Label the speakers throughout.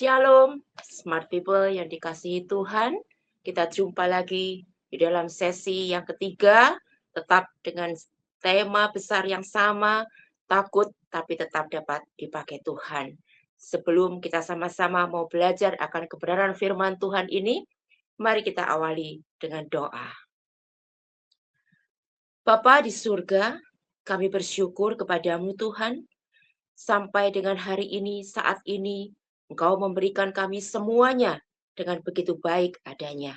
Speaker 1: Shalom, smart people yang dikasihi Tuhan. Kita jumpa lagi di dalam sesi yang ketiga, tetap dengan tema besar yang sama, takut tapi tetap dapat dipakai Tuhan. Sebelum kita sama-sama mau belajar akan kebenaran firman Tuhan ini, mari kita awali dengan doa. Bapa di surga, kami bersyukur kepadamu Tuhan, sampai dengan hari ini, saat ini, Engkau memberikan kami semuanya dengan begitu baik adanya.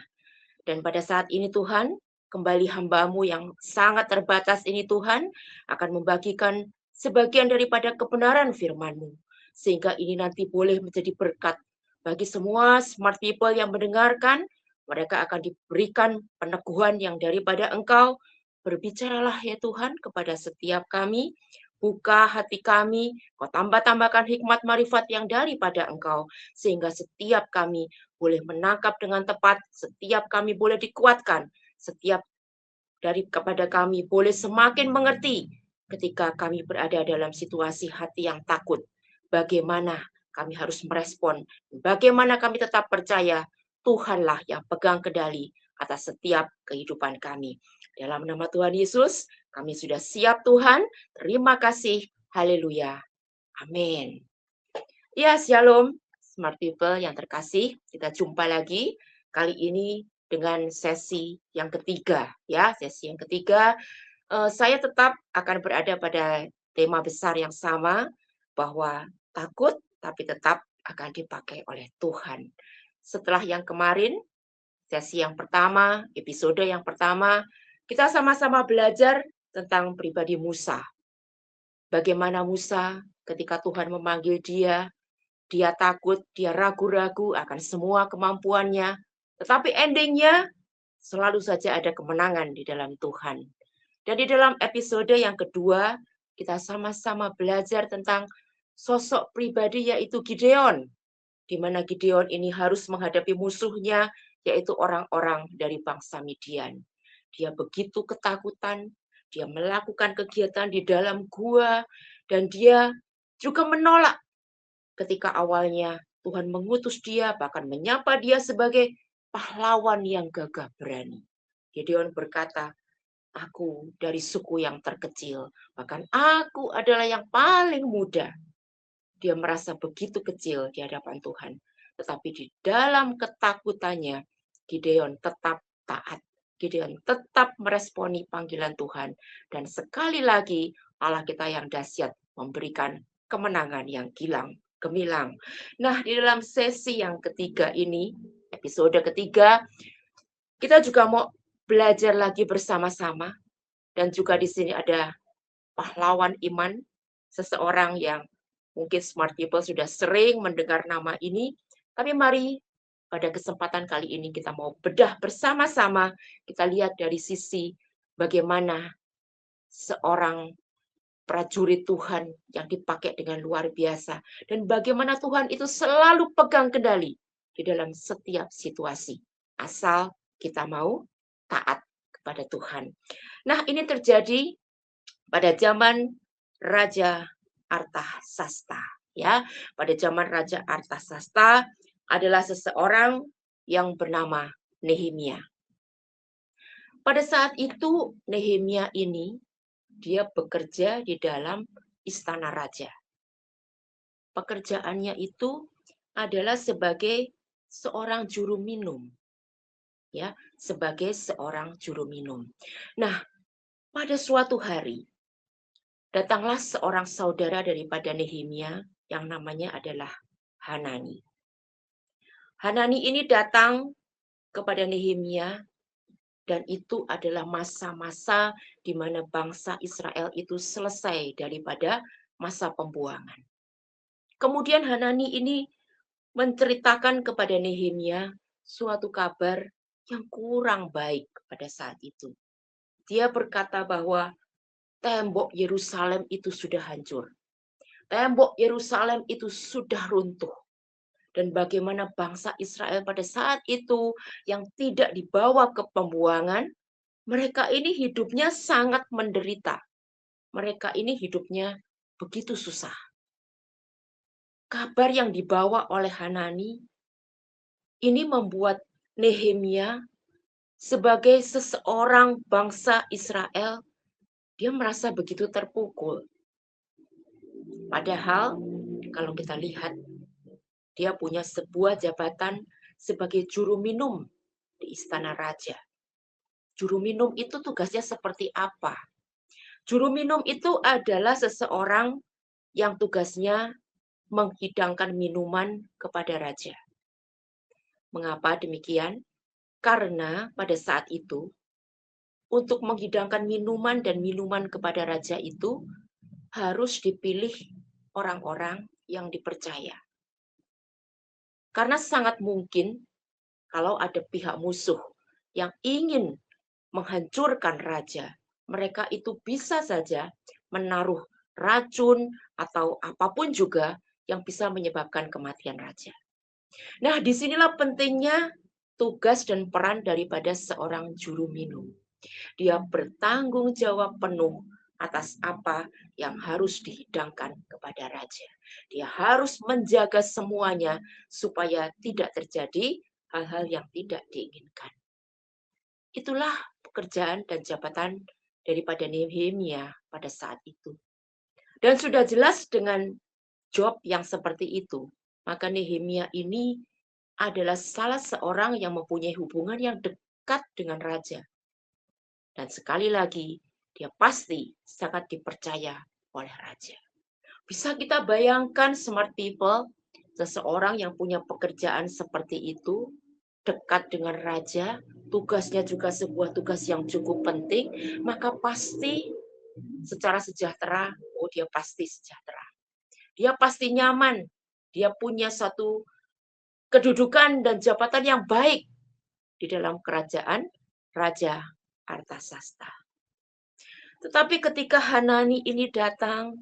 Speaker 1: Dan pada saat ini Tuhan, kembali hamba-Mu yang sangat terbatas ini Tuhan, akan membagikan sebagian daripada kebenaran firman-Mu. Sehingga ini nanti boleh menjadi berkat bagi semua smart people yang mendengarkan, mereka akan diberikan peneguhan yang daripada Engkau. Berbicaralah ya Tuhan kepada setiap kami, buka hati kami, Kau tambahkan hikmat marifat yang daripada Engkau, sehingga setiap kami boleh menangkap dengan tepat, setiap kami boleh dikuatkan, setiap kepada kami boleh semakin mengerti ketika kami berada dalam situasi hati yang takut. Bagaimana kami harus merespon, bagaimana kami tetap percaya Tuhanlah yang pegang kendali atas setiap kehidupan kami. Dalam nama Tuhan Yesus, kami sudah siap Tuhan. Terima kasih. Haleluya. Amin. Ya, shalom, smart people yang terkasih. Kita jumpa lagi kali ini dengan sesi yang ketiga. Ya, sesi yang ketiga. Saya tetap akan berada pada tema besar yang sama, bahwa takut tapi tetap akan dipakai oleh Tuhan. Setelah yang kemarin, sesi yang pertama, episode yang pertama, kita sama-sama belajar tentang pribadi Musa. Bagaimana Musa ketika Tuhan memanggil dia takut, dia ragu-ragu akan semua kemampuannya. Tetapi endingnya selalu saja ada kemenangan di dalam Tuhan. Dan di dalam episode yang kedua, kita sama-sama belajar tentang sosok pribadi yaitu Gideon. Di mana Gideon ini harus menghadapi musuhnya, yaitu orang-orang dari bangsa Midian. Dia begitu ketakutan, dia melakukan kegiatan di dalam gua, dan dia juga menolak ketika awalnya Tuhan mengutus dia, bahkan menyapa dia sebagai pahlawan yang gagah berani. Gideon berkata, aku dari suku yang terkecil, bahkan aku adalah yang paling muda. Dia merasa begitu kecil di hadapan Tuhan. Tetapi di dalam ketakutannya, Gideon tetap taat. Gideon tetap meresponi panggilan Tuhan. Dan sekali lagi, Allah kita yang dahsyat memberikan kemenangan yang gemilang. Nah, di dalam sesi yang ketiga ini, episode ketiga, kita juga mau belajar lagi bersama-sama. Dan juga di sini ada pahlawan iman, seseorang yang mungkin smart people sudah sering mendengar nama ini, tapi mari pada kesempatan kali ini kita mau bedah bersama-sama, kita lihat dari sisi bagaimana seorang prajurit Tuhan yang dipakai dengan luar biasa, dan bagaimana Tuhan itu selalu pegang kendali di dalam setiap situasi, asal kita mau taat kepada Tuhan. Nah, ini terjadi pada zaman Raja Artasasta, ya. Pada zaman Raja Artasasta adalah seseorang yang bernama Nehemia. Pada saat itu Nehemia ini dia bekerja di dalam istana raja. Pekerjaannya itu adalah sebagai seorang juru minum. Ya, sebagai seorang juru minum. Nah, pada suatu hari datanglah seorang saudara daripada Nehemia yang namanya adalah Hanani. Hanani ini datang kepada Nehemia, dan itu adalah masa-masa di mana bangsa Israel itu selesai daripada masa pembuangan. Kemudian Hanani ini menceritakan kepada Nehemia suatu kabar yang kurang baik pada saat itu. Dia berkata bahwa tembok Yerusalem itu sudah hancur. Tembok Yerusalem itu sudah runtuh. Dan bagaimana bangsa Israel pada saat itu yang tidak dibawa ke pembuangan, mereka ini hidupnya sangat menderita. Mereka ini hidupnya begitu susah. kabar yang dibawa oleh Hanani ini membuat Nehemia sebagai seseorang bangsa Israel, dia merasa begitu terpukul. Padahal kalau kita lihat, dia punya sebuah jabatan sebagai juru minum di istana raja. Juru minum itu tugasnya seperti apa? Juru minum itu adalah seseorang yang tugasnya menghidangkan minuman kepada raja. Mengapa demikian? Karena pada saat itu, untuk menghidangkan minuman dan minuman kepada raja itu harus dipilih orang-orang yang dipercaya. Karena sangat mungkin kalau ada pihak musuh yang ingin menghancurkan raja, mereka itu bisa saja menaruh racun atau apapun juga yang bisa menyebabkan kematian raja. Nah, disinilah pentingnya tugas dan peran daripada seorang juru minum. Dia bertanggung jawab penuh atas apa yang harus dihidangkan kepada raja. Dia harus menjaga semuanya supaya tidak terjadi hal-hal yang tidak diinginkan. Itulah pekerjaan dan jabatan daripada Nehemia pada saat itu. Dan sudah jelas dengan job yang seperti itu, maka Nehemia ini adalah salah seorang yang mempunyai hubungan yang dekat dengan raja. Dan sekali lagi, dia pasti sangat dipercaya oleh raja. Bisa kita bayangkan smart people, seseorang yang punya pekerjaan seperti itu, dekat dengan raja, tugasnya juga sebuah tugas yang cukup penting, maka pasti secara sejahtera, dia pasti sejahtera. Dia pasti nyaman, dia punya satu kedudukan dan jabatan yang baik di dalam kerajaan Raja Artasasta. Tetapi ketika Hanani ini datang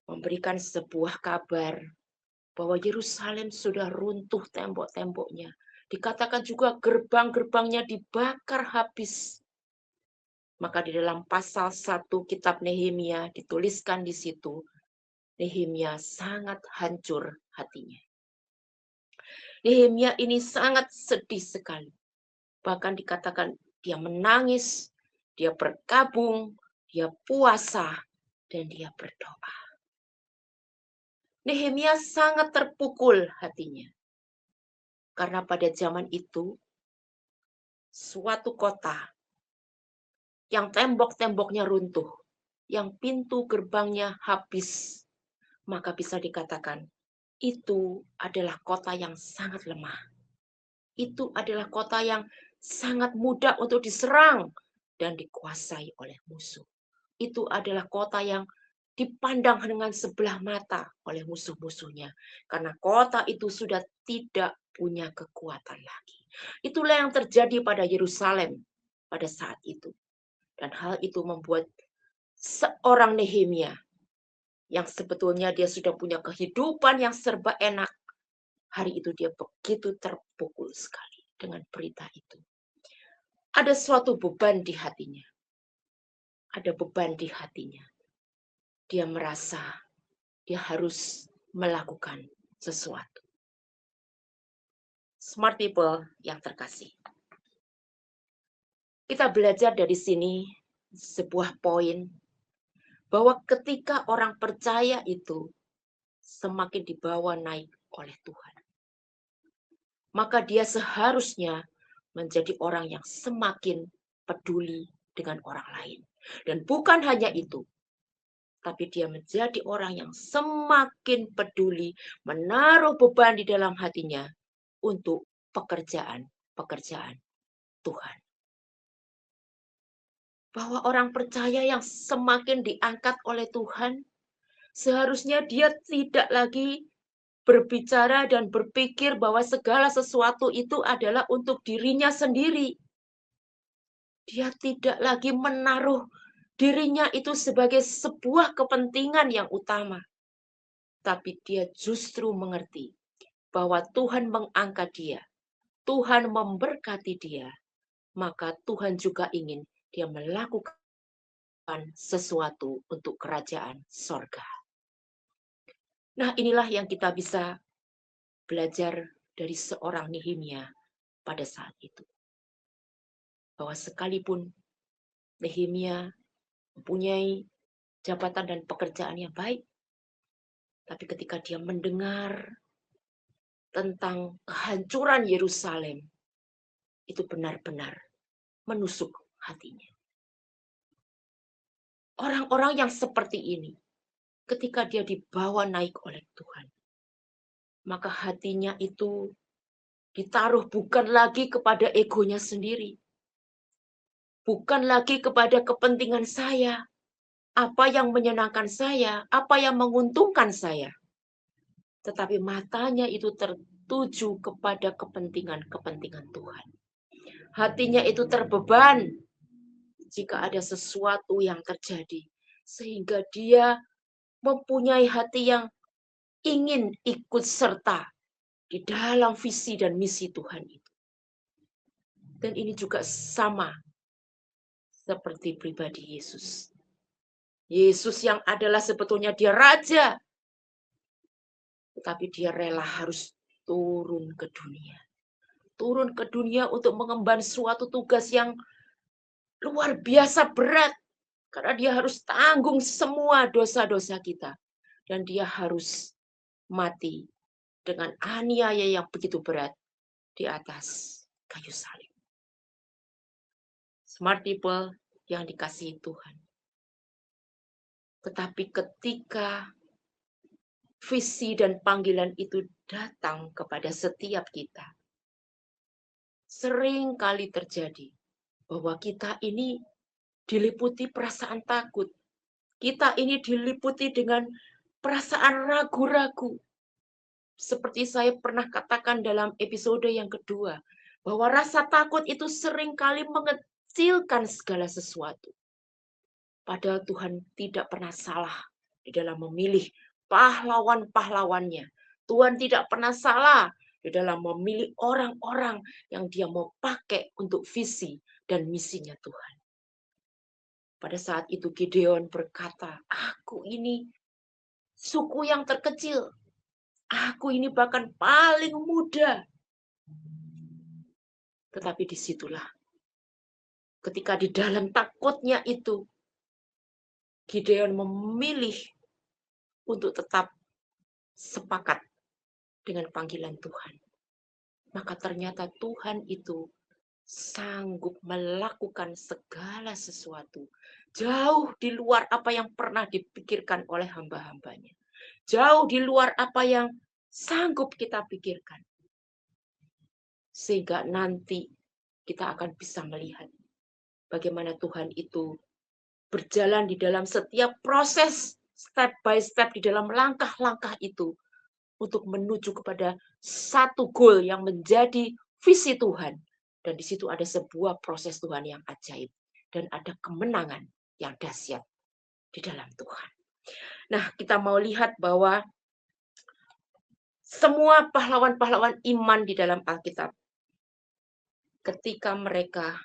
Speaker 1: memberikan sebuah kabar bahwa Yerusalem sudah runtuh tembok-temboknya, dikatakan juga gerbang-gerbangnya dibakar habis. Maka di dalam pasal 1 kitab Nehemia dituliskan di situ, Nehemia sangat hancur hatinya. Nehemia ini sangat sedih sekali. Bahkan dikatakan dia menangis, dia berkabung, dia puasa, dan dia berdoa. Nehemia sangat terpukul hatinya. Karena pada zaman itu, suatu kota yang tembok-temboknya runtuh, yang pintu gerbangnya habis, maka bisa dikatakan itu adalah kota yang sangat lemah. Itu adalah kota yang sangat mudah untuk diserang dan dikuasai oleh musuh. Itu adalah kota yang dipandang dengan sebelah mata oleh musuh-musuhnya. Karena kota itu sudah tidak punya kekuatan lagi. Itulah yang terjadi pada Yerusalem pada saat itu. Dan hal itu membuat seorang Nehemia yang sebetulnya dia sudah punya kehidupan yang serba enak. Hari itu dia begitu terpukul sekali dengan berita itu. Ada suatu beban di hatinya. Ada beban di hatinya. Dia merasa dia harus melakukan sesuatu. Smart people yang terkasih. Kita belajar dari sini sebuah poin bahwa ketika orang percaya itu semakin dibawa naik oleh Tuhan, maka dia seharusnya menjadi orang yang semakin peduli dengan orang lain. Dan bukan hanya itu, tapi dia menjadi orang yang semakin peduli, menaruh beban di dalam hatinya untuk pekerjaan-pekerjaan Tuhan. Bahwa orang percaya yang semakin diangkat oleh Tuhan, seharusnya dia tidak lagi berbicara dan berpikir bahwa segala sesuatu itu adalah untuk dirinya sendiri. Dia tidak lagi menaruh dirinya itu sebagai sebuah kepentingan yang utama. Tapi dia justru mengerti bahwa Tuhan mengangkat dia. Tuhan memberkati dia. Maka Tuhan juga ingin dia melakukan sesuatu untuk kerajaan sorga. Nah, inilah yang kita bisa belajar dari seorang Nehemia pada saat itu. Bahwa sekalipun Nehemia mempunyai jabatan dan pekerjaan yang baik, tapi ketika dia mendengar tentang kehancuran Yerusalem, itu benar-benar menusuk hatinya. Orang-orang yang seperti ini, ketika dia dibawa naik oleh Tuhan, maka hatinya itu ditaruh bukan lagi kepada egonya sendiri, bukan lagi kepada kepentingan saya, apa yang menyenangkan saya, apa yang menguntungkan saya, tetapi matanya itu tertuju kepada kepentingan-kepentingan Tuhan. Hatinya itu terbeban jika ada sesuatu yang terjadi, sehingga dia mempunyai hati yang ingin ikut serta di dalam visi dan misi Tuhan itu. Dan ini juga sama seperti pribadi Yesus. Yesus yang adalah sebetulnya dia raja, tetapi dia rela harus turun ke dunia. Turun ke dunia untuk mengemban suatu tugas yang luar biasa berat. Karena dia harus tanggung semua dosa-dosa kita. Dan dia harus mati dengan aniaya yang begitu berat di atas kayu salib. Smart people yang dikasihi Tuhan. Tetapi ketika visi dan panggilan itu datang kepada setiap kita, sering kali terjadi bahwa kita ini diliputi perasaan takut. Kita ini diliputi dengan perasaan ragu-ragu. Seperti saya pernah katakan dalam episode yang kedua, bahwa rasa takut itu sering kali mengecilkan segala sesuatu. Padahal Tuhan tidak pernah salah di dalam memilih pahlawan-pahlawannya. Tuhan tidak pernah salah di dalam memilih orang-orang yang dia mau pakai untuk visi dan misinya Tuhan. Pada saat itu Gideon berkata, aku ini suku yang terkecil. Aku ini bahkan paling muda. Tetapi disitulah ketika di dalam takutnya itu, Gideon memilih untuk tetap sepakat dengan panggilan Tuhan. Maka ternyata Tuhan itu sanggup melakukan segala sesuatu. Jauh di luar apa yang pernah dipikirkan oleh hamba-hambanya. Jauh di luar apa yang sanggup kita pikirkan. Sehingga nanti kita akan bisa melihat bagaimana Tuhan itu berjalan di dalam setiap proses, step by step, di dalam langkah-langkah itu, untuk menuju kepada satu goal yang menjadi visi Tuhan. Dan di situ ada sebuah proses Tuhan yang ajaib. Dan ada kemenangan yang dahsyat di dalam Tuhan. Nah, kita mau lihat bahwa semua pahlawan-pahlawan iman di dalam Alkitab, ketika mereka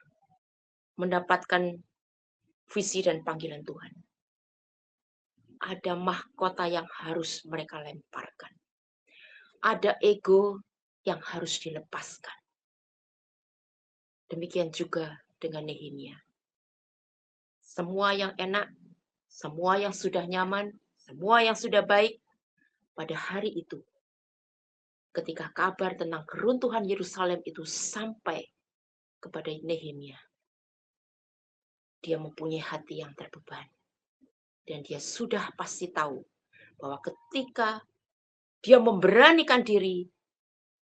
Speaker 1: mendapatkan visi dan panggilan Tuhan, ada mahkota yang harus mereka lemparkan. Ada ego yang harus dilepaskan. Demikian juga dengan Nehemia. Semua yang enak, semua yang sudah nyaman, semua yang sudah baik, pada hari itu, ketika kabar tentang keruntuhan Yerusalem itu sampai kepada Nehemia, dia mempunyai hati yang terbeban. Dan dia sudah pasti tahu bahwa ketika dia memberanikan diri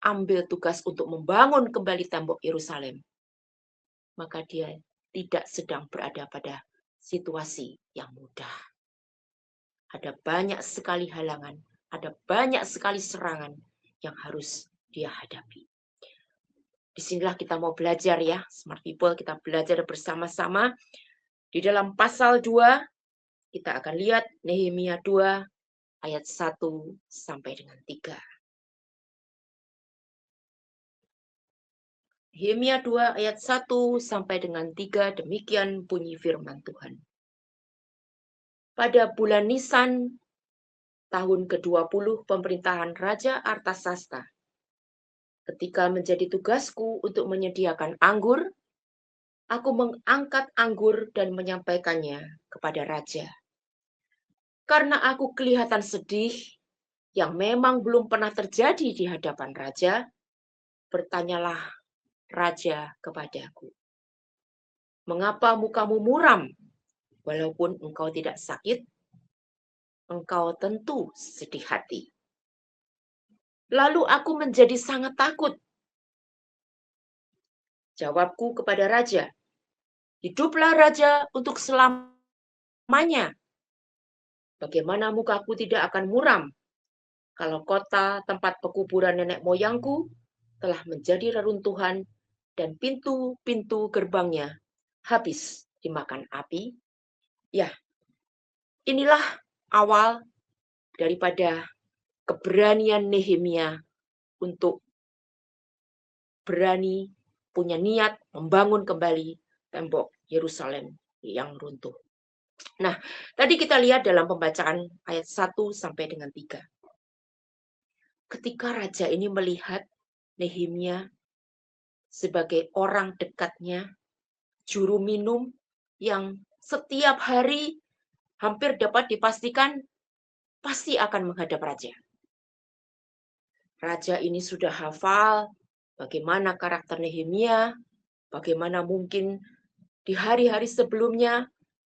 Speaker 1: ambil tugas untuk membangun kembali tembok Yerusalem, maka dia tidak sedang berada pada situasi yang mudah. Ada banyak sekali halangan, ada banyak sekali serangan yang harus dia hadapi. Disinilah kita mau belajar ya, smart people, kita belajar bersama-sama. Di dalam pasal 2, kita akan lihat Nehemia 2 ayat 1 sampai dengan 3. Nehemia 2 ayat 1 sampai dengan 3, demikian bunyi firman Tuhan. Pada bulan Nisan, tahun ke-20 pemerintahan Raja Artasasta. Ketika menjadi tugasku untuk menyediakan anggur, aku mengangkat anggur dan menyampaikannya kepada raja. Karena aku kelihatan sedih, yang memang belum pernah terjadi di hadapan raja, bertanyalah raja kepadaku, "Mengapa mukamu muram? Walaupun engkau tidak sakit, engkau tentu sedih hati." Lalu aku menjadi sangat takut. Jawabku kepada raja, "Hiduplah raja untuk selamanya. Bagaimana mukaku tidak akan muram kalau kota tempat pekuburan nenek moyangku telah menjadi reruntuhan dan pintu-pintu gerbangnya habis dimakan api?" Ya, inilah awal daripada keberanian Nehemia untuk berani punya niat membangun kembali tembok Yerusalem yang runtuh. Nah, tadi kita lihat dalam pembacaan ayat 1 sampai dengan 3. Ketika raja ini melihat Nehemia sebagai orang dekatnya, juru minum yang setiap hari hampir dapat dipastikan pasti akan menghadap raja. Raja ini sudah hafal bagaimana karakter Nehemia, bagaimana mungkin di hari-hari sebelumnya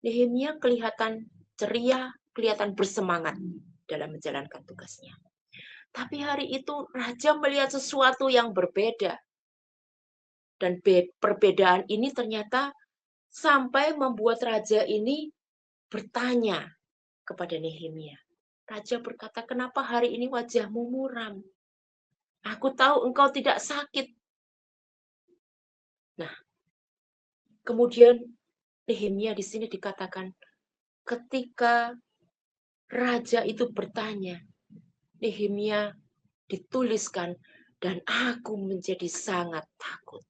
Speaker 1: Nehemia kelihatan ceria, kelihatan bersemangat dalam menjalankan tugasnya. Tapi hari itu raja melihat sesuatu yang berbeda. Dan perbedaan ini ternyata sampai membuat raja ini bertanya kepada Nehemia. Raja berkata, "Kenapa hari ini wajahmu muram? Aku tahu engkau tidak sakit." Nah, kemudian Nehemia di sini dikatakan, ketika raja itu bertanya, Nehemia dituliskan, "Dan aku menjadi sangat takut."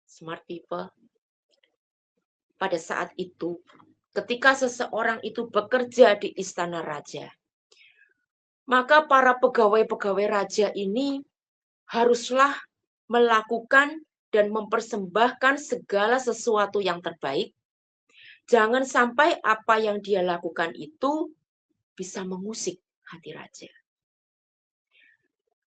Speaker 1: Smart people, pada saat itu, ketika seseorang itu bekerja di istana raja, maka para pegawai-pegawai raja ini haruslah melakukan dan mempersembahkan segala sesuatu yang terbaik. Jangan sampai apa yang dia lakukan itu bisa mengusik hati raja.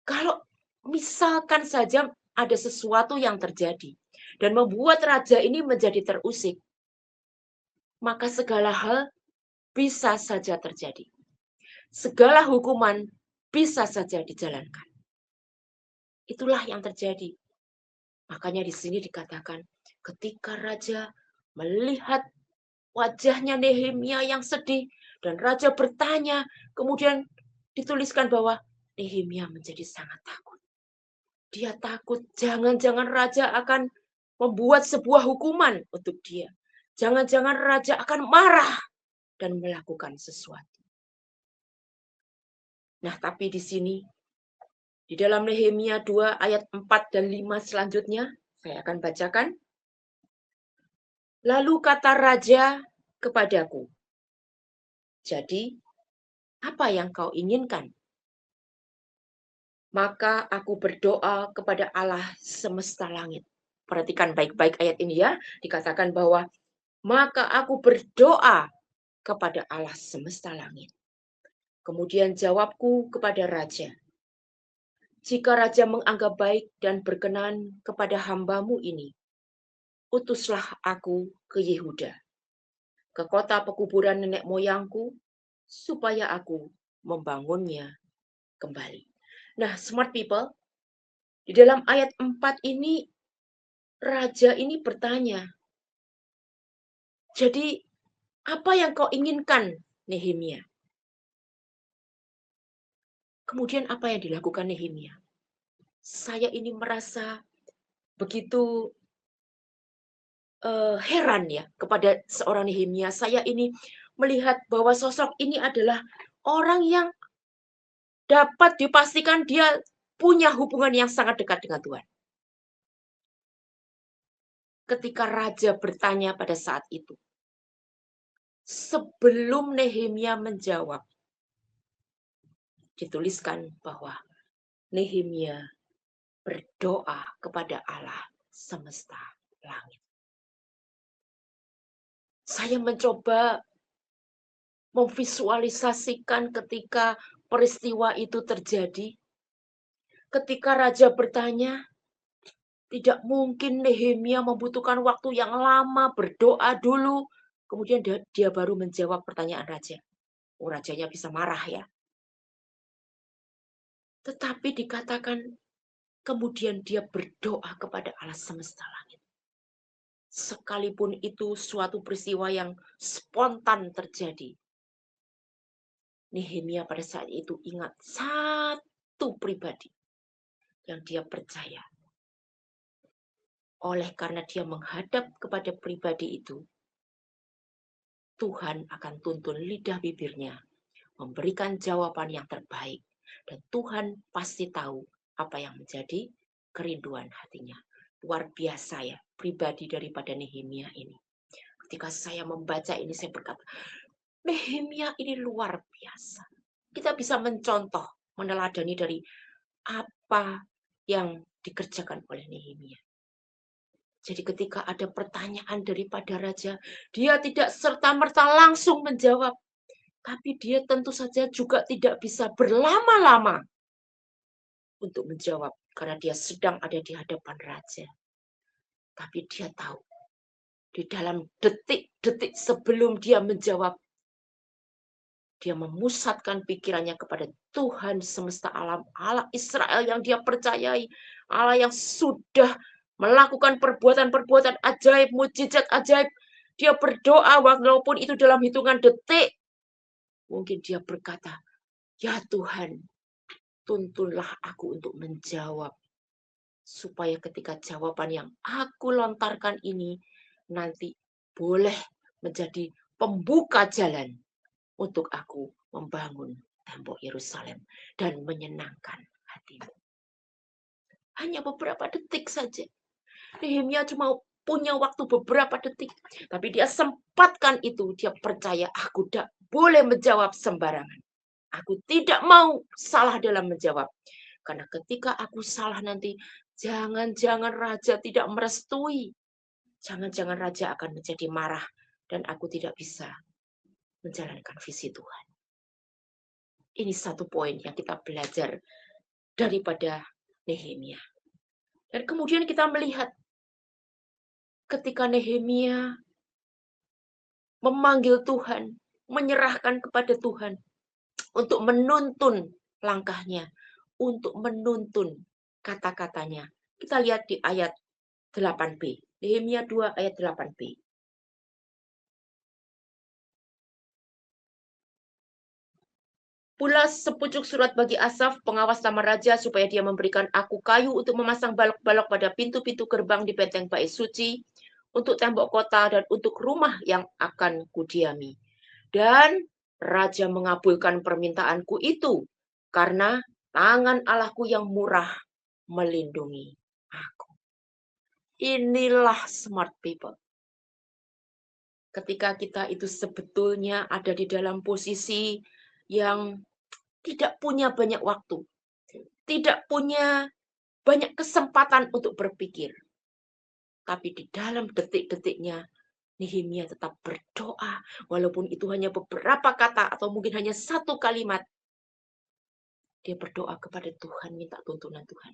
Speaker 1: Kalau misalkan saja ada sesuatu yang terjadi dan membuat raja ini menjadi terusik, maka segala hal bisa saja terjadi. Segala hukuman bisa saja dijalankan. Itulah yang terjadi. Makanya di sini dikatakan, ketika raja melihat wajahnya Nehemia yang sedih, dan raja bertanya, kemudian dituliskan bahwa Nehemia menjadi sangat takut. Dia takut jangan-jangan raja akan membuat sebuah hukuman untuk dia. Jangan-jangan raja akan marah dan melakukan sesuatu. Nah, tapi di sini, di dalam Nehemia 2 ayat 4 dan 5 selanjutnya, saya akan bacakan. Lalu kata raja kepadaku, "Jadi, apa yang kau inginkan?" Maka aku berdoa kepada Allah semesta langit. Perhatikan baik-baik ayat ini ya. Dikatakan bahwa, maka aku berdoa kepada Allah semesta langit. Kemudian jawabku kepada raja, "Jika raja menganggap baik dan berkenan kepada hambamu ini, utuslah aku ke Yehuda, ke kota pekuburan nenek moyangku, supaya aku membangunnya kembali." Nah, smart people, di dalam ayat 4 ini, raja ini bertanya, "Jadi, apa yang kau inginkan, Nehemia?" Kemudian apa yang dilakukan Nehemia? Saya ini merasa begitu heran ya kepada seorang Nehemia. Saya ini melihat bahwa sosok ini adalah orang yang dapat dipastikan dia punya hubungan yang sangat dekat dengan Tuhan. Ketika raja bertanya pada saat itu, Sebelum Nehemia menjawab, dituliskan bahwa Nehemia berdoa kepada Allah semesta langit. Saya mencoba memvisualisasikan ketika peristiwa itu terjadi. Ketika raja bertanya, tidak mungkin Nehemia membutuhkan waktu yang lama berdoa dulu. Kemudian dia baru menjawab pertanyaan raja. Oh, rajanya bisa marah ya. Tetapi dikatakan kemudian dia berdoa kepada Allah semesta langit. Sekalipun itu suatu peristiwa yang spontan terjadi. Nehemia pada saat itu ingat satu pribadi yang dia percaya. Oleh karena dia menghadap kepada pribadi itu, Tuhan akan tuntun lidah bibirnya, memberikan jawaban yang terbaik. Dan Tuhan pasti tahu apa yang menjadi kerinduan hatinya. Luar biasa ya, pribadi daripada Nehemia ini. Ketika saya membaca ini, saya berkata, Nehemia ini luar biasa. Kita bisa mencontoh, meneladani dari apa yang dikerjakan oleh Nehemia. Jadi ketika ada pertanyaan daripada raja, dia tidak serta-merta langsung menjawab. Tapi dia tentu saja juga tidak bisa berlama-lama untuk menjawab. Karena dia sedang ada di hadapan raja. Tapi dia tahu, di dalam detik-detik sebelum dia menjawab, dia memusatkan pikirannya kepada Tuhan semesta alam, Allah Israel yang dia percayai, Allah yang sudah melakukan perbuatan-perbuatan ajaib, mujizat ajaib. Dia berdoa walaupun itu dalam hitungan detik. Mungkin dia berkata, ya Tuhan, tuntunlah aku untuk menjawab. Supaya ketika jawaban yang aku lontarkan ini nanti boleh menjadi pembuka jalan untuk aku membangun tembok Yerusalem dan menyenangkan hatimu. Hanya beberapa detik saja. Nehemia cuma punya waktu beberapa detik. Tapi dia sempatkan itu. Dia percaya aku tidak boleh menjawab sembarangan. Aku tidak mau salah dalam menjawab. Karena ketika aku salah nanti, jangan-jangan raja tidak merestui. Jangan-jangan raja akan menjadi marah. Dan aku tidak bisa menjalankan visi Tuhan. Ini satu poin yang kita belajar daripada Nehemia. Dan kemudian kita melihat ketika Nehemia memanggil Tuhan, menyerahkan kepada Tuhan untuk menuntun langkahnya, untuk menuntun kata-katanya. Kita lihat di ayat 8b. Nehemia 2 ayat 8b. Pula sepucuk surat bagi Asaf, pengawas kamar raja, supaya dia memberikan aku kayu untuk memasang balok-balok pada pintu-pintu gerbang di benteng bait suci, untuk tembok kota dan untuk rumah yang akan kudiami. Dan raja mengabulkan permintaanku itu, karena tangan Allahku yang murah melindungi aku. Inilah smart people. Ketika kita itu sebetulnya ada di dalam posisi yang tidak punya banyak waktu, tidak punya banyak kesempatan untuk berpikir. Tapi di dalam detik-detiknya, Nehemia tetap berdoa, walaupun itu hanya beberapa kata atau mungkin hanya satu kalimat. Dia berdoa kepada Tuhan, minta tuntunan Tuhan.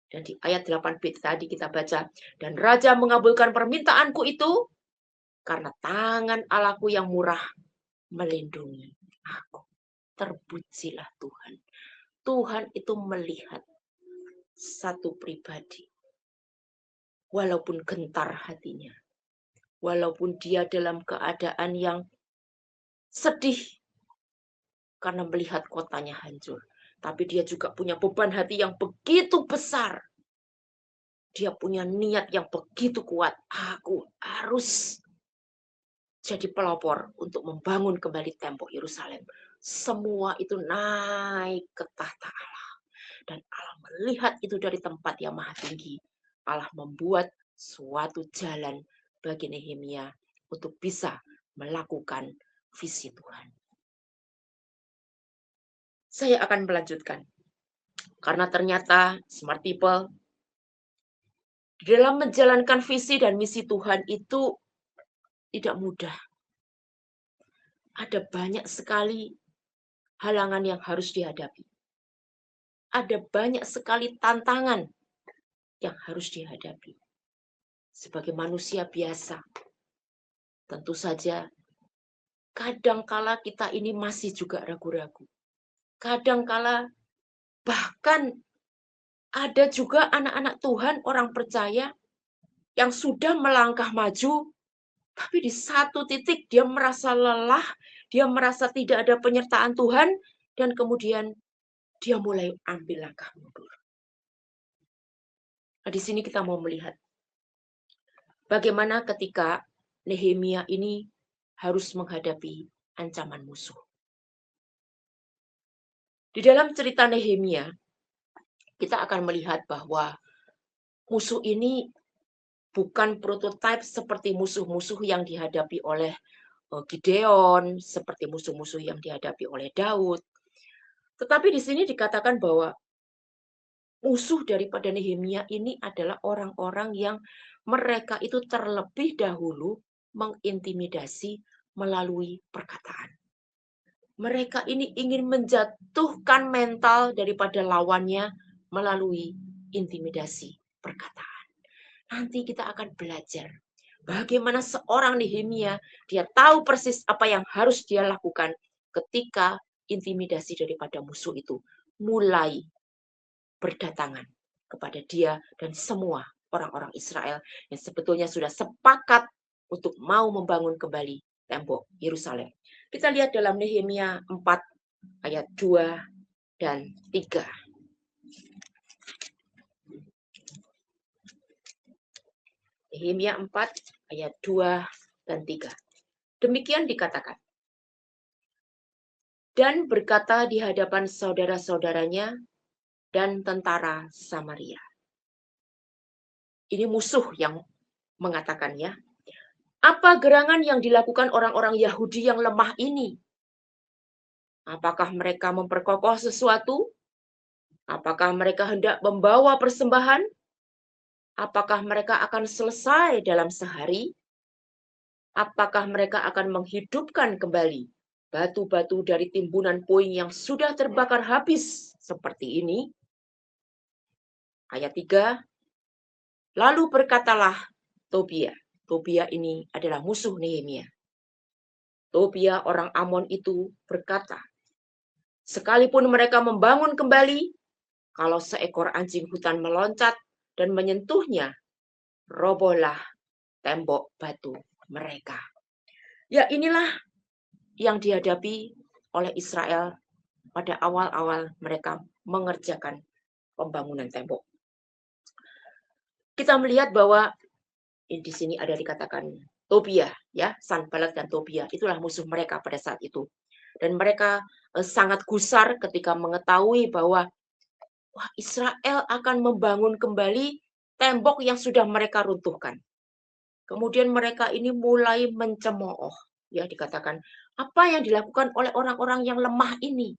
Speaker 1: Dan di ayat 8b tadi kita baca, dan raja mengabulkan permintaanku itu, karena tangan Allahku yang murah melindungi aku. Terpujilah Tuhan. Tuhan itu melihat satu pribadi. Walaupun gentar hatinya. Walaupun dia dalam keadaan yang sedih. Karena melihat kotanya hancur. Tapi dia juga punya beban hati yang begitu besar. Dia punya niat yang begitu kuat. Aku harus jadi pelopor untuk membangun kembali tembok Yerusalem. Semua itu naik ke tahta Allah. Dan Allah melihat itu dari tempat yang maha tinggi. Allah membuat suatu jalan bagi Nehemia untuk bisa melakukan visi Tuhan. Saya akan melanjutkan. Karena ternyata smart people di dalam menjalankan visi dan misi Tuhan itu tidak mudah. Ada banyak sekali halangan yang harus dihadapi. Ada banyak sekali tantangan yang harus dihadapi. Sebagai manusia biasa, tentu saja kadangkala kita ini masih juga ragu-ragu. Kadangkala bahkan ada juga anak-anak Tuhan, orang percaya yang sudah melangkah maju, tapi di satu titik dia merasa lelah, dia merasa tidak ada penyertaan Tuhan, dan kemudian dia mulai ambil langkah mundur. Nah, di sini kita mau melihat bagaimana ketika Nehemia ini harus menghadapi ancaman musuh. Di dalam cerita Nehemia, kita akan melihat bahwa musuh ini bukan prototipe seperti musuh-musuh yang dihadapi oleh Gideon, seperti musuh-musuh yang dihadapi oleh Daud. Tetapi di sini dikatakan bahwa musuh daripada Nehemia ini adalah orang-orang yang mereka itu terlebih dahulu mengintimidasi melalui perkataan. Mereka ini ingin menjatuhkan mental daripada lawannya melalui intimidasi perkataan. Nanti kita akan belajar bagaimana seorang Nehemia, dia tahu persis apa yang harus dia lakukan ketika intimidasi daripada musuh itu mulai berdatangan kepada dia dan semua orang-orang Israel yang sebetulnya sudah sepakat untuk mau membangun kembali tembok Yerusalem. Kita lihat dalam Nehemia 4 ayat 2 dan 3. Nehemia 4 ayat 2 dan 3. Demikian dikatakan. Dan berkata di hadapan saudara-saudaranya dan tentara Samaria. Ini musuh yang mengatakannya. Apa gerangan yang dilakukan orang-orang Yahudi yang lemah ini? Apakah mereka memperkokoh sesuatu? Apakah mereka hendak membawa persembahan? Apakah mereka akan selesai dalam sehari? Apakah mereka akan menghidupkan kembali batu-batu dari timbunan puing yang sudah terbakar habis seperti ini? Ayat 3. Lalu berkatalah Tobia. Tobia ini adalah musuh Nehemia. Tobia orang Amon itu berkata, sekalipun mereka membangun kembali, kalau seekor anjing hutan meloncat dan menyentuhnya, robohlah tembok batu mereka. Ya, inilah yang dihadapi oleh Israel pada awal-awal mereka mengerjakan pembangunan tembok. Kita melihat bahwa di sini ada dikatakan Tobia, ya, Sanballat dan Tobia, itulah musuh mereka pada saat itu. Dan mereka sangat gusar ketika mengetahui bahwa wah, Israel akan membangun kembali tembok yang sudah mereka runtuhkan. Kemudian mereka ini mulai mencemooh, ya, dikatakan apa yang dilakukan oleh orang-orang yang lemah ini?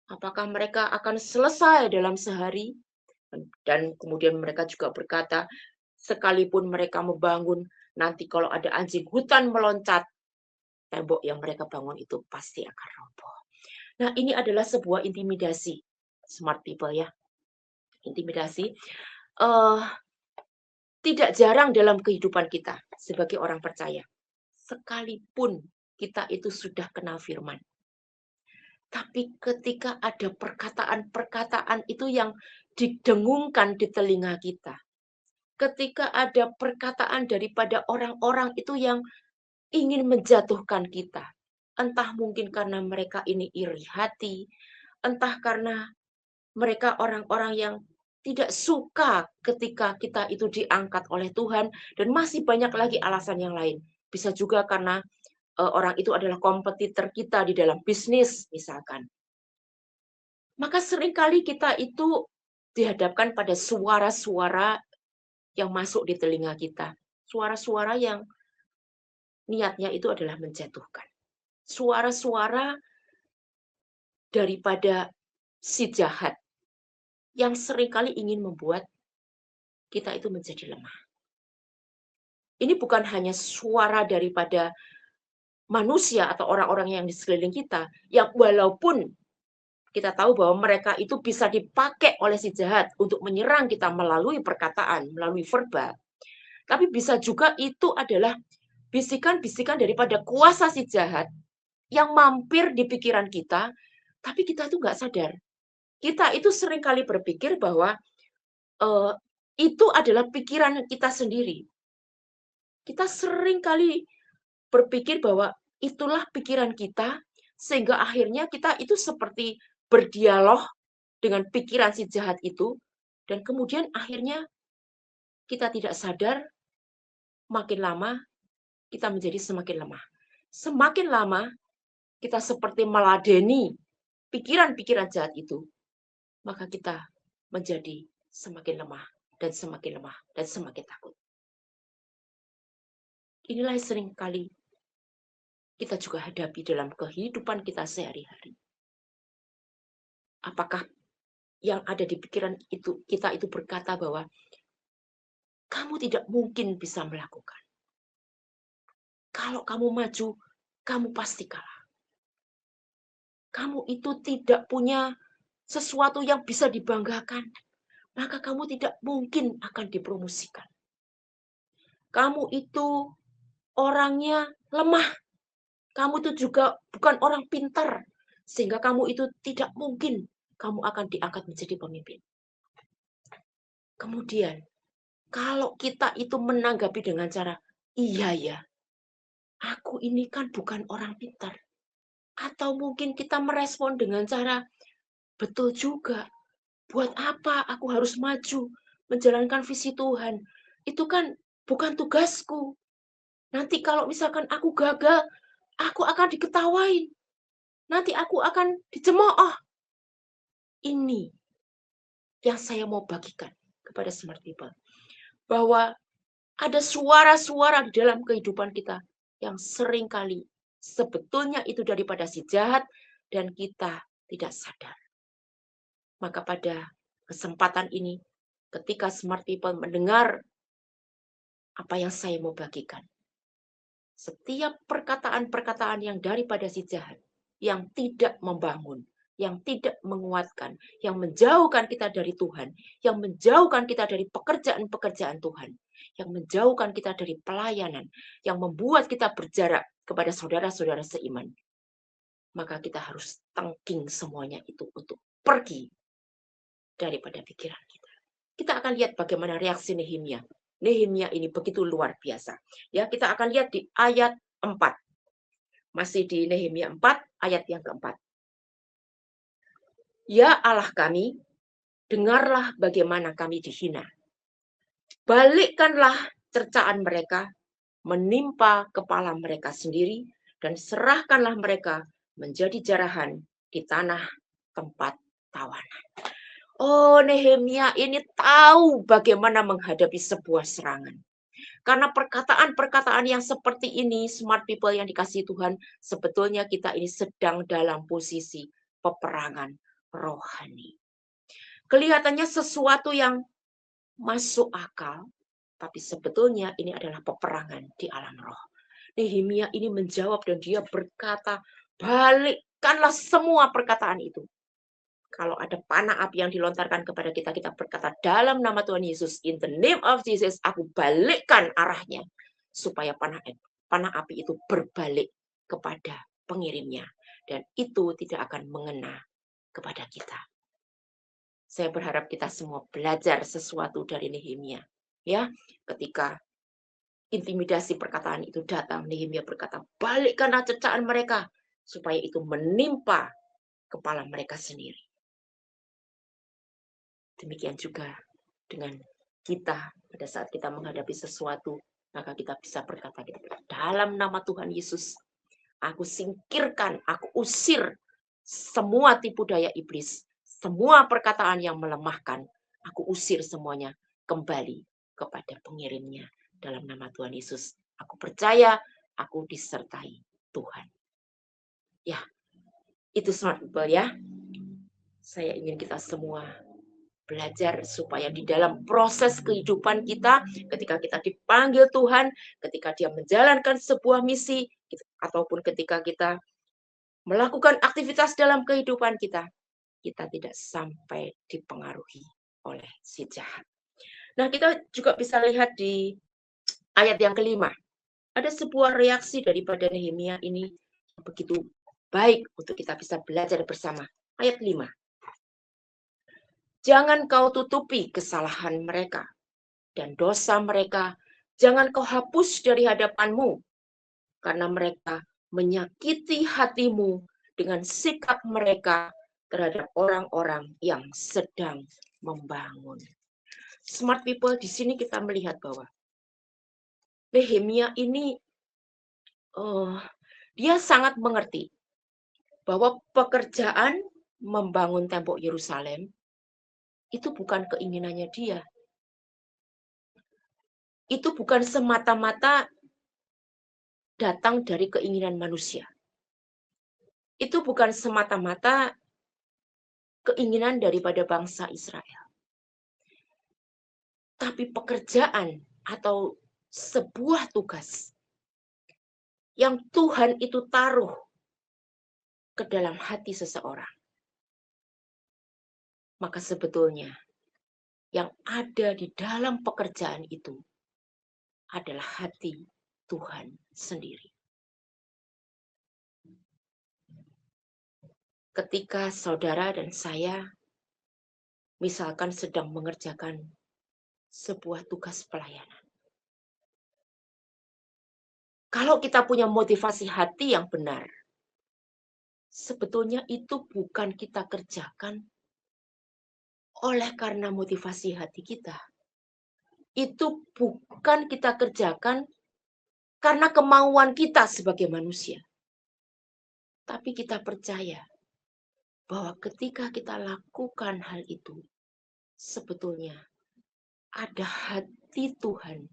Speaker 1: Apakah mereka akan selesai dalam sehari? Dan kemudian mereka juga berkata, sekalipun mereka membangun, nanti kalau ada anjing hutan meloncat, tembok yang mereka bangun itu pasti akan roboh. Nah, ini adalah sebuah intimidasi. Smart people, ya. Intimidasi. Tidak jarang dalam kehidupan kita sebagai orang percaya. Sekalipun kita itu sudah kenal firman. Tapi ketika ada perkataan-perkataan itu yang didengungkan di telinga kita, ketika ada perkataan daripada orang-orang itu yang ingin menjatuhkan kita, entah mungkin karena mereka ini iri hati, entah karena mereka orang-orang yang tidak suka ketika kita itu diangkat oleh Tuhan, dan masih banyak lagi alasan yang lain. Bisa juga karena orang itu adalah kompetitor kita di dalam bisnis, misalkan. Maka seringkali kita itu dihadapkan pada suara-suara yang masuk di telinga kita. Suara-suara yang niatnya itu adalah menjatuhkan. Suara-suara daripada si jahat yang seringkali ingin membuat kita itu menjadi lemah. Ini bukan hanya suara daripada manusia atau orang-orang yang di sekeliling kita, yang walaupun kita tahu bahwa mereka itu bisa dipakai oleh si jahat untuk menyerang kita melalui perkataan, melalui verbal. Tapi bisa juga itu adalah bisikan-bisikan daripada kuasa si jahat yang mampir di pikiran kita, tapi kita itu nggak sadar. Kita itu seringkali berpikir bahwa uh, itu adalah pikiran kita sendiri. Kita seringkali berpikir bahwa itulah pikiran kita, sehingga akhirnya kita itu seperti berdialog dengan pikiran si jahat itu, dan kemudian akhirnya kita tidak sadar, makin lama kita menjadi semakin lemah. Semakin lama kita seperti meladeni pikiran-pikiran jahat itu, maka kita menjadi semakin lemah dan semakin lemah dan semakin takut. Inilah yang sering kali kita juga hadapi dalam kehidupan kita sehari-hari. Apakah yang ada di pikiran itu kita itu berkata bahwa kamu tidak mungkin bisa melakukan. Kalau kamu maju, kamu pasti kalah. Kamu itu tidak punya sesuatu yang bisa dibanggakan, maka kamu tidak mungkin akan dipromosikan. Kamu itu orangnya lemah. Kamu itu juga bukan orang pintar, sehingga kamu itu tidak mungkin kamu akan diangkat menjadi pemimpin. Kemudian, kalau kita itu menanggapi dengan cara, iya ya, aku ini kan bukan orang pintar. Atau mungkin kita merespon dengan cara, betul juga, buat apa aku harus maju, menjalankan visi Tuhan. Itu kan bukan tugasku. Nanti kalau misalkan aku gagal, aku akan diketawain. Nanti aku akan dicemooh. Ini yang saya mau bagikan kepada smart people. Bahwa ada suara-suara di dalam kehidupan kita yang seringkali sebetulnya itu daripada si jahat dan kita tidak sadar. Maka pada kesempatan ini, ketika smart people mendengar apa yang saya mau bagikan, setiap perkataan-perkataan yang daripada si jahat, yang tidak membangun, yang tidak menguatkan, yang menjauhkan kita dari Tuhan, yang menjauhkan kita dari pekerjaan-pekerjaan Tuhan, yang menjauhkan kita dari pelayanan, yang membuat kita berjarak kepada saudara-saudara seiman, maka kita harus tangking semuanya itu untuk pergi daripada pikiran kita. Kita akan lihat bagaimana reaksi Nehemia. Nehemia ini begitu luar biasa. Ya, kita akan lihat di ayat 4. Masih di Nehemia 4 ayat yang keempat. Ya Allah kami, dengarlah bagaimana kami dihina. Balikkanlah cercaan mereka menimpa kepala mereka sendiri dan serahkanlah mereka menjadi jarahan di tanah tempat tawanan. Oh, Nehemia ini tahu bagaimana menghadapi sebuah serangan. Karena perkataan-perkataan yang seperti ini, smart people yang dikasihi Tuhan, sebetulnya kita ini sedang dalam posisi peperangan rohani. Kelihatannya sesuatu yang masuk akal, tapi sebetulnya ini adalah peperangan di alam roh. Nehemia ini menjawab dan dia berkata, balikkanlah semua perkataan itu. Kalau ada panah api yang dilontarkan kepada kita, kita berkata dalam nama Tuhan Yesus, in the name of Jesus, aku balikkan arahnya. Supaya panah api itu berbalik kepada pengirimnya. Dan itu tidak akan mengena kepada kita. Saya berharap kita semua belajar sesuatu dari Nehemia. Ya, ketika intimidasi perkataan itu datang, Nehemia berkata, balikkanlah cercaan mereka, supaya itu menimpa kepala mereka sendiri. Demikian juga dengan kita pada saat kita menghadapi sesuatu, maka kita bisa berkata, dalam nama Tuhan Yesus, aku singkirkan, aku usir semua tipu daya iblis, semua perkataan yang melemahkan, aku usir semuanya kembali kepada pengirimnya dalam nama Tuhan Yesus. Aku percaya aku disertai Tuhan. Ya, itu smart people ya. Saya ingin kita semua belajar supaya di dalam proses kehidupan kita, ketika kita dipanggil Tuhan, ketika Dia menjalankan sebuah misi, ataupun ketika kita melakukan aktivitas dalam kehidupan kita, kita tidak sampai dipengaruhi oleh si jahat. Nah, kita juga bisa lihat di ayat yang kelima. Ada sebuah reaksi daripada Nehemia ini yang begitu baik untuk kita bisa belajar bersama. Ayat 5. Jangan kau tutupi kesalahan mereka dan dosa mereka, jangan kau hapus dari hadapanmu, karena mereka menyakiti hatimu dengan sikap mereka terhadap orang-orang yang sedang membangun. Smart people, di sini kita melihat bahwa Nehemia ini dia sangat mengerti bahwa pekerjaan membangun tembok Yerusalem itu bukan keinginannya dia. Itu bukan semata-mata datang dari keinginan manusia. Itu bukan semata-mata keinginan daripada bangsa Israel. Tapi pekerjaan atau sebuah tugas yang Tuhan itu taruh ke dalam hati seseorang. Maka sebetulnya yang ada di dalam pekerjaan itu adalah hati Tuhan sendiri. Ketika saudara dan saya misalkan sedang mengerjakan sebuah tugas pelayanan. Kalau kita punya motivasi hati yang benar, sebetulnya itu bukan kita kerjakan oleh karena motivasi hati kita. Itu bukan kita kerjakan karena kemauan kita sebagai manusia. Tapi kita percaya bahwa ketika kita lakukan hal itu, sebetulnya ada hati Tuhan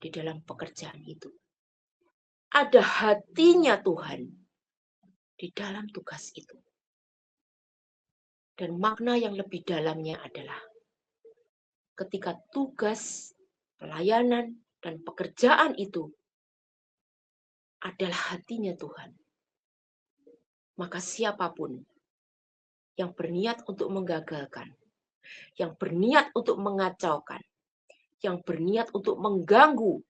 Speaker 1: di dalam pekerjaan itu. Ada hatinya Tuhan di dalam tugas itu. Dan makna yang lebih dalamnya adalah ketika tugas, pelayanan, dan pekerjaan itu adalah hatinya Tuhan, maka siapapun yang berniat untuk menggagalkan, yang berniat untuk mengacaukan, yang berniat untuk mengganggu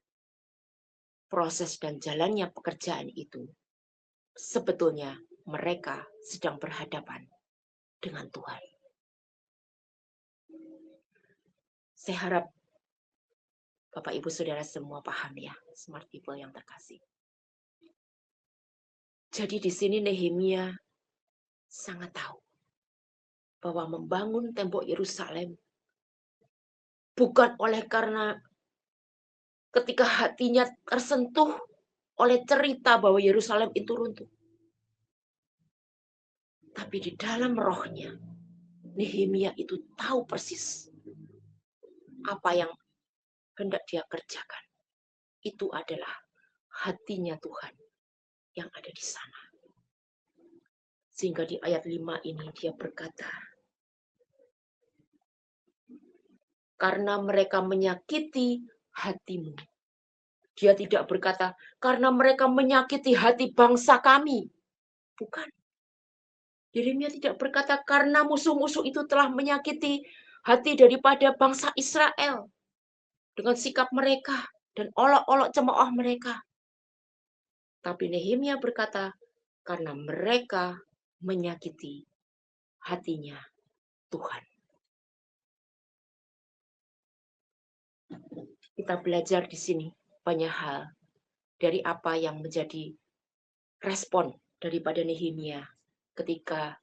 Speaker 1: proses dan jalannya pekerjaan itu, sebetulnya mereka sedang berhadapan dengan Tuhan. Saya harap Bapak Ibu Saudara semua paham ya, smart people yang terkasih. Jadi di sini Nehemia sangat tahu bahwa membangun tembok Yerusalem bukan oleh karena ketika hatinya tersentuh oleh cerita bahwa Yerusalem itu runtuh. Tapi di dalam rohnya, Nehemia itu tahu persis apa yang hendak dia kerjakan. Itu adalah hatinya Tuhan yang ada di sana. Sehingga di ayat 5 ini dia berkata, karena mereka menyakiti hatimu. Dia tidak berkata, karena mereka menyakiti hati bangsa kami. Bukan. Yeremia tidak berkata, karena musuh-musuh itu telah menyakiti hati daripada bangsa Israel. Dengan sikap mereka dan olok-olok cemooh mereka. Tapi Nehemia berkata, karena mereka menyakiti hatinya Tuhan. Kita belajar di sini banyak hal dari apa yang menjadi respon daripada Nehemia ketika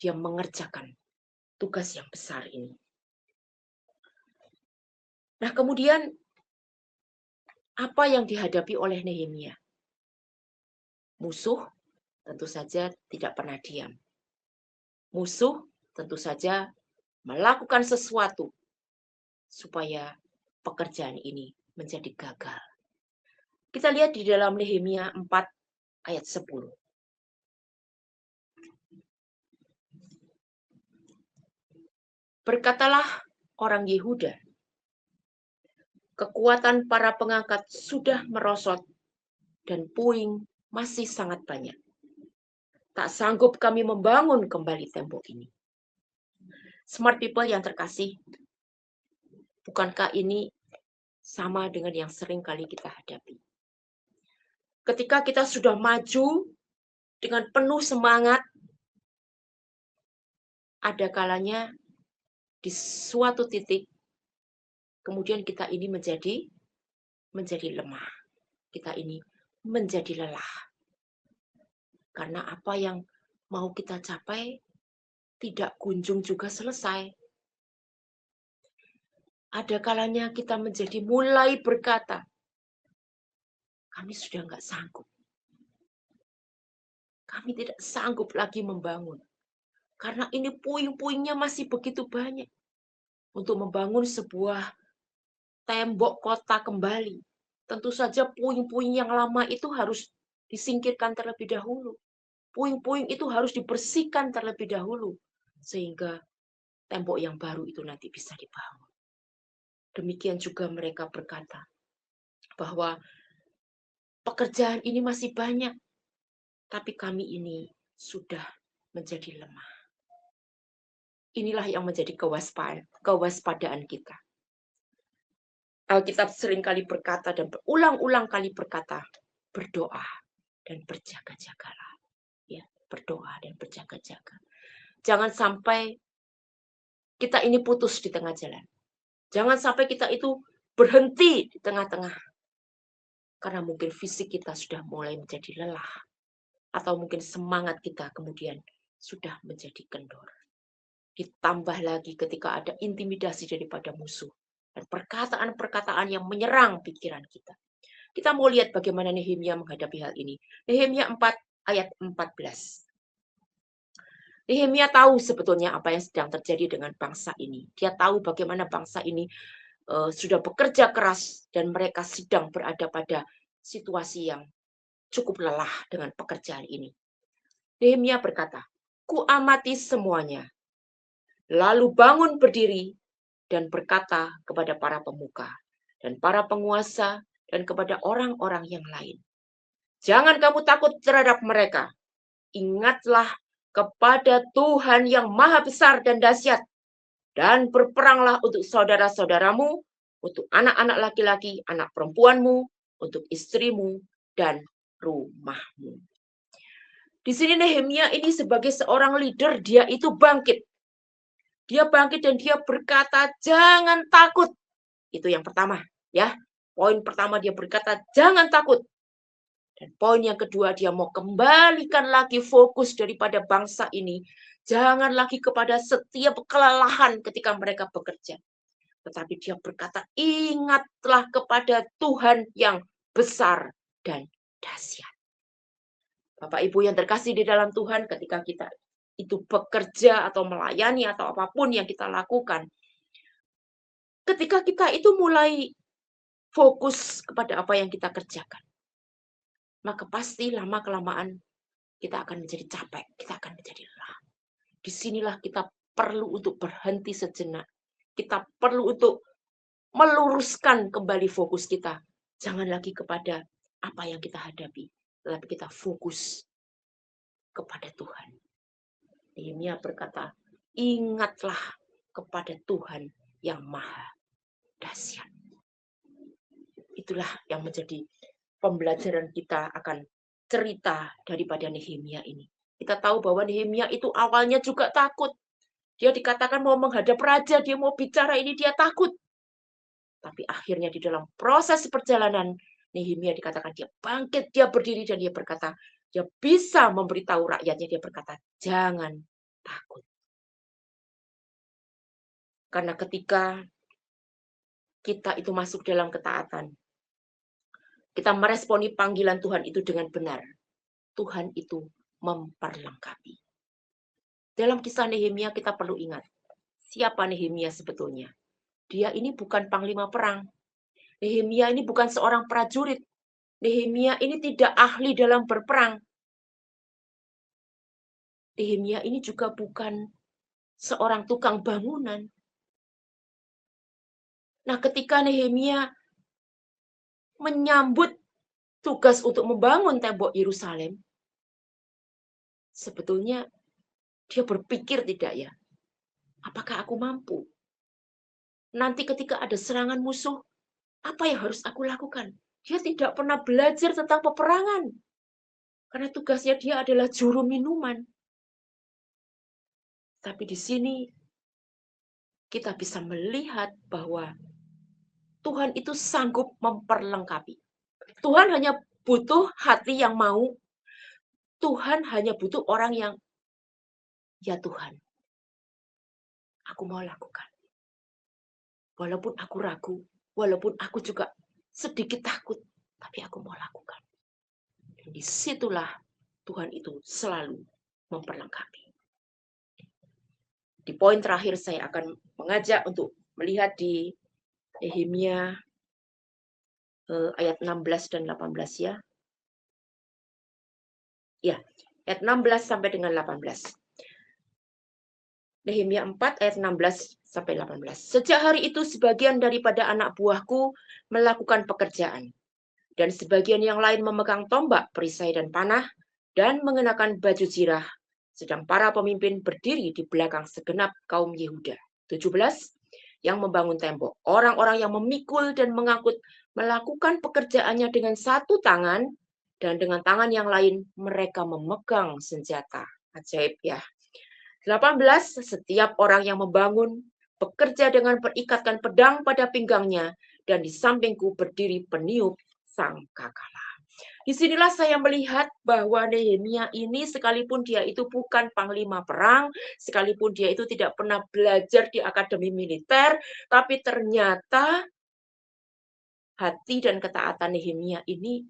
Speaker 1: dia mengerjakan tugas yang besar ini. Nah, kemudian apa yang dihadapi oleh Nehemia? Musuh tentu saja tidak pernah diam. Musuh tentu saja melakukan sesuatu supaya pekerjaan ini menjadi gagal. Kita lihat di dalam Nehemia 4 ayat 10. Berkatalah orang Yehuda, kekuatan para pengangkat sudah merosot dan puing masih sangat banyak. Tak sanggup kami membangun kembali tembok ini. Smart people yang terkasih, bukankah ini sama dengan yang sering kali kita hadapi? Ketika kita sudah maju dengan penuh semangat, ada kalanya di suatu titik, kemudian kita ini menjadi lemah. Kita ini menjadi lelah. Karena apa yang mau kita capai tidak kunjung juga selesai. Ada kalanya kita menjadi mulai berkata, kami sudah nggak sanggup. Kami tidak sanggup lagi membangun. Karena ini puing-puingnya masih begitu banyak. Untuk membangun sebuah tembok kota kembali. Tentu saja puing-puing yang lama itu harus disingkirkan terlebih dahulu. Puing-puing itu harus dibersihkan terlebih dahulu. Sehingga tembok yang baru itu nanti bisa dibangun. Demikian juga mereka berkata bahwa pekerjaan ini masih banyak, tapi kami ini sudah menjadi lemah. Inilah yang menjadi kewaspadaan kita. Alkitab seringkali berkata dan berulang-ulang kali berkata, berdoa dan berjaga-jagalah. Ya, berdoa dan berjaga-jaga. Jangan sampai kita ini putus di tengah jalan. Jangan sampai kita itu berhenti di tengah-tengah. Karena mungkin fisik kita sudah mulai menjadi lelah. Atau mungkin semangat kita kemudian sudah menjadi kendor. Ditambah lagi ketika ada intimidasi daripada musuh. Dan perkataan-perkataan yang menyerang pikiran kita. Kita mau lihat bagaimana Nehemia menghadapi hal ini. Nehemia 4 ayat 14. Nehemia tahu sebetulnya apa yang sedang terjadi dengan bangsa ini. Dia tahu bagaimana bangsa ini sudah bekerja keras dan mereka sedang berada pada situasi yang cukup lelah dengan pekerjaan ini. Nehemia berkata, ku amati semuanya, lalu bangun berdiri dan berkata kepada para pemuka dan para penguasa dan kepada orang-orang yang lain. Jangan kamu takut terhadap mereka. Ingatlah kepada Tuhan yang maha besar dan dahsyat. Dan berperanglah untuk saudara-saudaramu, untuk anak-anak laki-laki, anak perempuanmu, untuk istrimu, dan rumahmu. Di sini Nehemia ini sebagai seorang leader, dia itu bangkit. Dia bangkit dan dia berkata, jangan takut. Itu yang pertama, ya. Poin pertama dia berkata, jangan takut. Dan poin yang kedua, dia mau kembalikan lagi fokus daripada bangsa ini. Jangan lagi kepada setiap kelelahan ketika mereka bekerja. Tetapi dia berkata, ingatlah kepada Tuhan yang besar dan dahsyat. Bapak Ibu yang terkasih di dalam Tuhan, ketika kita itu bekerja atau melayani atau apapun yang kita lakukan, ketika kita itu mulai fokus kepada apa yang kita kerjakan, maka pasti lama-kelamaan kita akan menjadi capek, kita akan menjadi lelah. Disinilah kita perlu untuk berhenti sejenak. Kita perlu untuk meluruskan kembali fokus kita. Jangan lagi kepada apa yang kita hadapi, tetapi kita fokus kepada Tuhan. Nehemia berkata, ingatlah kepada Tuhan yang maha dahsyat. Itulah yang menjadi pembelajaran kita akan cerita daripada Nehemia ini. Kita tahu bahwa Nehemia itu awalnya juga takut. Dia dikatakan mau menghadap raja, dia mau bicara ini, dia takut. Tapi akhirnya di dalam proses perjalanan, Nehemia dikatakan dia bangkit, dia berdiri dan dia berkata, dia bisa memberitahu rakyatnya, dia berkata, jangan takut. Karena ketika kita itu masuk dalam ketaatan, kita meresponi panggilan Tuhan itu dengan benar, Tuhan itu memperlengkapi. Dalam kisah Nehemia kita perlu ingat, siapa Nehemia sebetulnya? Dia ini bukan panglima perang. Nehemia ini bukan seorang prajurit. Nehemia ini tidak ahli dalam berperang. Nehemia ini juga bukan seorang tukang bangunan. Nah, ketika Nehemia menyambut tugas untuk membangun tembok Yerusalem, sebetulnya dia berpikir tidak ya, apakah aku mampu? Nanti ketika ada serangan musuh, apa yang harus aku lakukan? Dia tidak pernah belajar tentang peperangan. Karena tugasnya dia adalah juru minuman. Tapi di sini kita bisa melihat bahwa Tuhan itu sanggup memperlengkapi. Tuhan hanya butuh hati yang mau. Tuhan hanya butuh orang yang, ya Tuhan, aku mau lakukan. Walaupun aku ragu, walaupun aku juga sedikit takut, tapi aku mau lakukan. Dan disitulah Tuhan itu selalu memperlengkapi. Di poin terakhir saya akan mengajak untuk melihat di Nehemia ayat 16 dan 18 ya. Ya, ayat 16 sampai dengan 18. Nehemia 4 ayat 16 sampai 18. Sejak hari itu sebagian daripada anak buahku melakukan pekerjaan, dan sebagian yang lain memegang tombak, perisai dan panah, dan mengenakan baju zirah, sedang para pemimpin berdiri di belakang segenap kaum Yehuda. 17. Yang membangun tembok, orang-orang yang memikul dan mengangkut melakukan pekerjaannya dengan satu tangan, dan dengan tangan yang lain mereka memegang senjata. Ajaib ya. 18. Setiap orang yang membangun bekerja dengan berikatkan pedang pada pinggangnya, dan di sampingku berdiri peniup sangkakala. Disinilah saya melihat bahwa Nehemia ini sekalipun dia itu bukan panglima perang, sekalipun dia itu tidak pernah belajar di akademi militer, tapi ternyata hati dan ketaatan Nehemia ini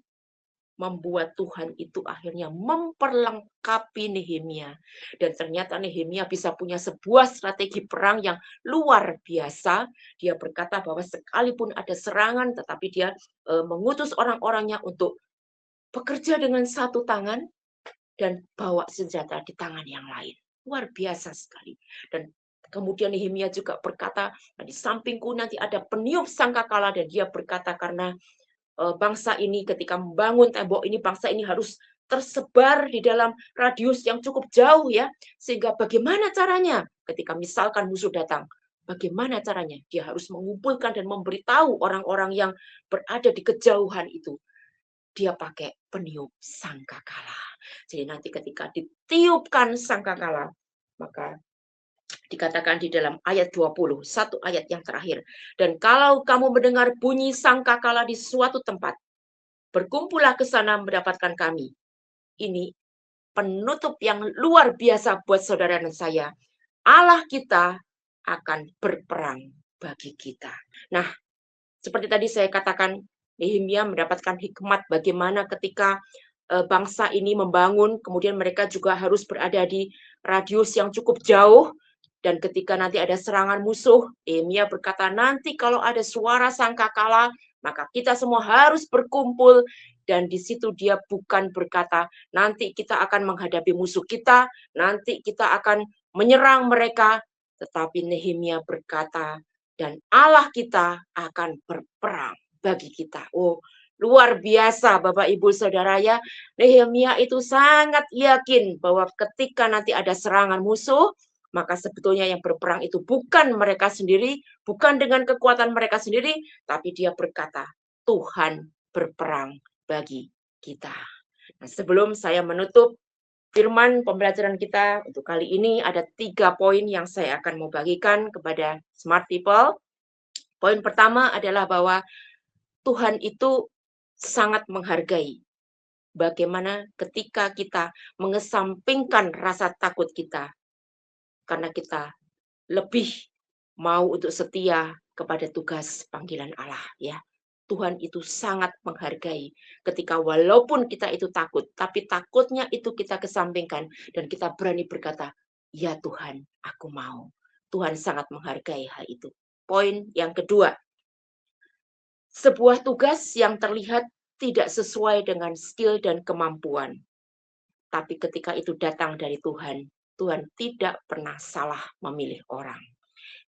Speaker 1: membuat Tuhan itu akhirnya memperlengkapi Nehemia. Dan ternyata Nehemia bisa punya sebuah strategi perang yang luar biasa. Dia berkata bahwa sekalipun ada serangan, tetapi dia mengutus orang-orangnya untuk bekerja dengan satu tangan dan bawa senjata di tangan yang lain. Luar biasa sekali. Dan kemudian Nehemia juga berkata, di sampingku nanti ada peniup sangkakala, dan dia berkata karena bangsa ini ketika membangun tembok ini, bangsa ini harus tersebar di dalam radius yang cukup jauh ya, sehingga bagaimana caranya ketika misalkan musuh datang, bagaimana caranya dia harus mengumpulkan dan memberitahu orang-orang yang berada di kejauhan itu. Dia pakai peniup sangkakala. Jadi nanti ketika ditiupkan sangkakala, maka dikatakan di dalam ayat 20, satu ayat yang terakhir. Dan kalau kamu mendengar bunyi sangkakala di suatu tempat, berkumpullah ke sana mendapatkan kami. Ini penutup yang luar biasa buat saudara dan saya. Allah kita akan berperang bagi kita. Nah, seperti tadi saya katakan, Nehemia mendapatkan hikmat bagaimana ketika bangsa ini membangun, kemudian mereka juga harus berada di radius yang cukup jauh. Dan ketika nanti ada serangan musuh, Nehemia berkata, nanti kalau ada suara sangkakala, maka kita semua harus berkumpul. Dan di situ dia bukan berkata, nanti kita akan menghadapi musuh kita, nanti kita akan menyerang mereka. Tetapi Nehemia berkata, dan Allah kita akan berperang bagi kita. Oh, luar biasa Bapak Ibu Saudara ya. Nehemia itu sangat yakin bahwa ketika nanti ada serangan musuh, maka sebetulnya yang berperang itu bukan mereka sendiri, bukan dengan kekuatan mereka sendiri, tapi dia berkata, Tuhan berperang bagi kita. Nah, sebelum saya menutup firman pembelajaran kita untuk kali ini, ada 3 poin yang saya akan mau bagikan kepada smart people. Poin pertama adalah bahwa Tuhan itu sangat menghargai bagaimana ketika kita mengesampingkan rasa takut kita, karena kita lebih mau untuk setia kepada tugas panggilan Allah ya. Tuhan itu sangat menghargai ketika walaupun kita itu takut, tapi takutnya itu kita kesampingkan dan kita berani berkata, ya Tuhan, aku mau. Tuhan sangat menghargai hal itu. Poin yang kedua, sebuah tugas yang terlihat tidak sesuai dengan skill dan kemampuan. Tapi ketika itu datang dari Tuhan, Tuhan tidak pernah salah memilih orang.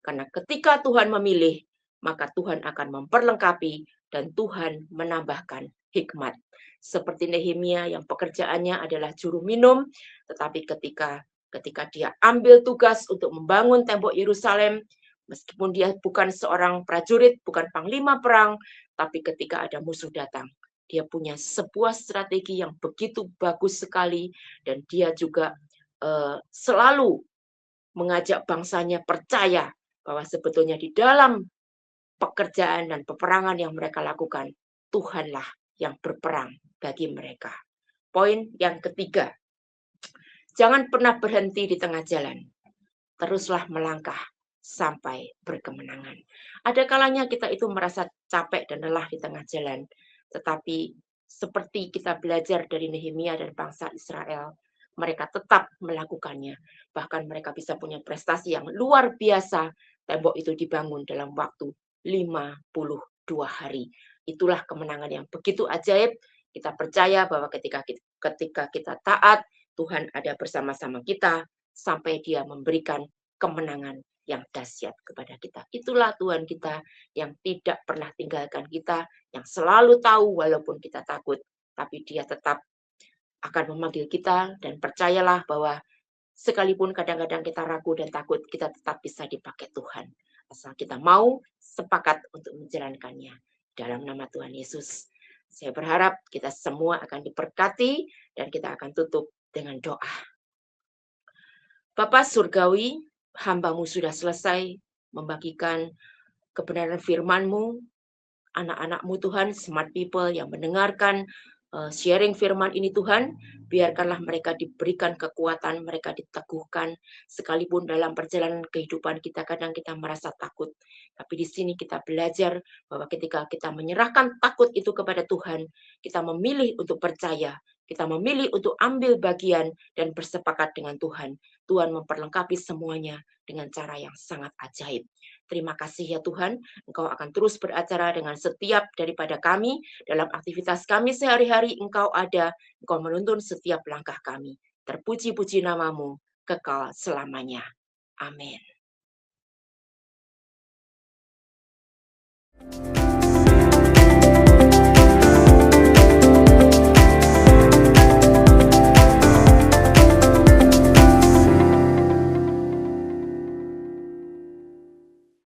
Speaker 1: Karena ketika Tuhan memilih, maka Tuhan akan memperlengkapi dan Tuhan menambahkan hikmat. Seperti Nehemia yang pekerjaannya adalah juru minum, tetapi ketika dia ambil tugas untuk membangun tembok Yerusalem, meskipun dia bukan seorang prajurit, bukan panglima perang, tapi ketika ada musuh datang, dia punya sebuah strategi yang begitu bagus sekali, dan dia juga selalu mengajak bangsanya percaya bahwa sebetulnya di dalam pekerjaan dan peperangan yang mereka lakukan, Tuhanlah yang berperang bagi mereka. Poin yang ketiga, jangan pernah berhenti di tengah jalan. Teruslah melangkah sampai berkemenangan. Ada kalanya kita itu merasa capek dan lelah di tengah jalan, tetapi seperti kita belajar dari Nehemia dan bangsa Israel, mereka tetap melakukannya. Bahkan mereka bisa punya prestasi yang luar biasa. Tembok itu dibangun dalam waktu 52 hari. Itulah kemenangan yang begitu ajaib. Kita percaya bahwa ketika kita taat, Tuhan ada bersama-sama kita sampai Dia memberikan kemenangan yang dahsyat kepada kita. Itulah Tuhan kita yang tidak pernah tinggalkan kita, yang selalu tahu walaupun kita takut, tapi Dia tetap akan memanggil kita, dan percayalah bahwa sekalipun kadang-kadang kita ragu dan takut, kita tetap bisa dipakai Tuhan. Asal kita mau sepakat untuk menjalankannya. Dalam nama Tuhan Yesus, saya berharap kita semua akan diberkati dan kita akan tutup dengan doa. Bapa Surgawi, hamba-Mu sudah selesai membagikan kebenaran firman-Mu, anak-anak-Mu Tuhan, smart people yang mendengarkan sharing firman ini Tuhan, biarkanlah mereka diberikan kekuatan, mereka diteguhkan, sekalipun dalam perjalanan kehidupan kita kadang kita merasa takut. Tapi di sini kita belajar bahwa ketika kita menyerahkan takut itu kepada Tuhan, kita memilih untuk percaya, kita memilih untuk ambil bagian dan bersepakat dengan Tuhan. Tuhan memperlengkapi semuanya dengan cara yang sangat ajaib. Terima kasih ya Tuhan, Engkau akan terus beracara dengan setiap daripada kami, dalam aktivitas kami sehari-hari Engkau ada, Engkau menuntun setiap langkah kami. Terpuji-puji nama-Mu, kekal selamanya. Amin.